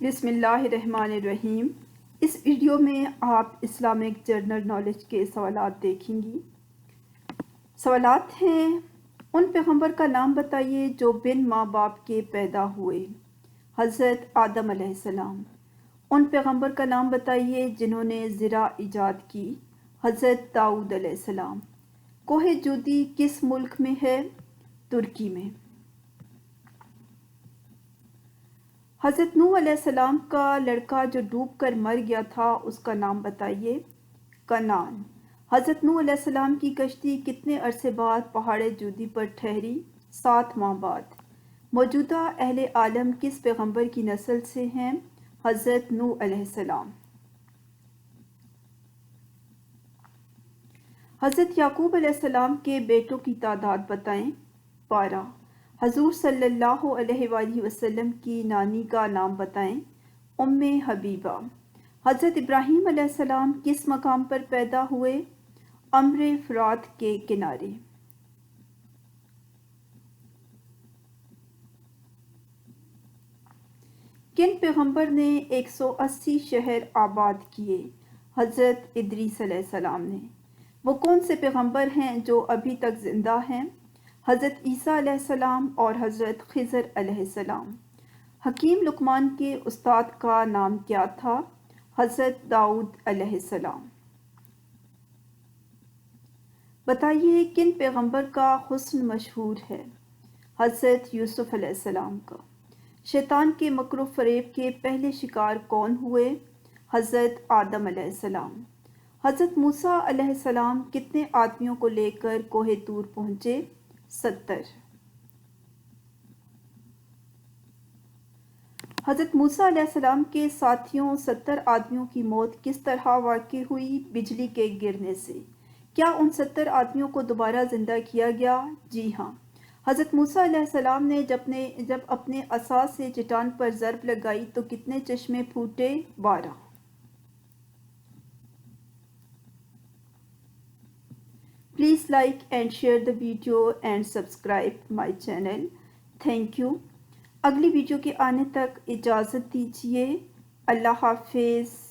بسم اللہ الرحمن الرحیم۔ اس ویڈیو میں آپ اسلامک جنرل نالج کے سوالات دیکھیں گی۔ سوالات ہیں: ان پیغمبر کا نام بتائیے جو بن ماں باپ کے پیدا ہوئے۔ حضرت آدم علیہ السلام۔ ان پیغمبر کا نام بتائیے جنہوں نے زرع ایجاد کی۔ حضرت داؤد علیہ السلام۔ کوہ جودی کس ملک میں ہے؟ ترکی میں۔ حضرت نوح علیہ السلام کا لڑکا جو ڈوب کر مر گیا تھا اس کا نام بتائیے۔ کنعان۔ حضرت نوح علیہ السلام کی کشتی کتنے عرصے بعد پہاڑ جودی پر ٹھہری؟ 7 ماہ بعد۔ موجودہ اہل عالم کس پیغمبر کی نسل سے ہیں؟ حضرت نوح علیہ السلام۔ حضرت یعقوب علیہ السلام کے بیٹوں کی تعداد بتائیں۔ 12۔ حضور صلی اللہ علیہ وآلہ وسلم کی نانی کا نام بتائیں۔ ام حبیبہ۔ حضرت ابراہیم علیہ السلام کس مقام پر پیدا ہوئے؟ امر فرات کے کنارے۔ کن پیغمبر نے 180 شہر آباد کیے؟ حضرت ادریس علیہ السلام نے۔ وہ کون سے پیغمبر ہیں جو ابھی تک زندہ ہیں؟ حضرت عیسیٰ علیہ السلام اور حضرت خضر علیہ السلام۔ حکیم لقمان کے استاد کا نام کیا تھا؟ حضرت داؤد علیہ السلام۔ بتائیے کن پیغمبر کا حسن مشہور ہے؟ حضرت یوسف علیہ السلام کا۔ شیطان کے مکر و فریب کے پہلے شکار کون ہوئے؟ حضرت آدم علیہ السلام۔ حضرت موسیٰ علیہ السلام کتنے آدمیوں کو لے کر کوہ طور پہنچے؟ 70۔ حضرت موسیٰ علیہ السلام کے ساتھیوں 70 آدمیوں کی موت کس طرح واقع ہوئی؟ بجلی کے گرنے سے۔ کیا ان 70 آدمیوں کو دوبارہ زندہ کیا گیا؟ جی ہاں۔ حضرت موسیٰ علیہ السلام نے جب اپنے عصا سے چٹان پر ضرب لگائی تو کتنے چشمے پھوٹے؟ 12۔ Please like and share the video and subscribe my channel. Thank you. اگلی ویڈیو کے آنے تک اجازت دیجیے۔ اللہ حافظ۔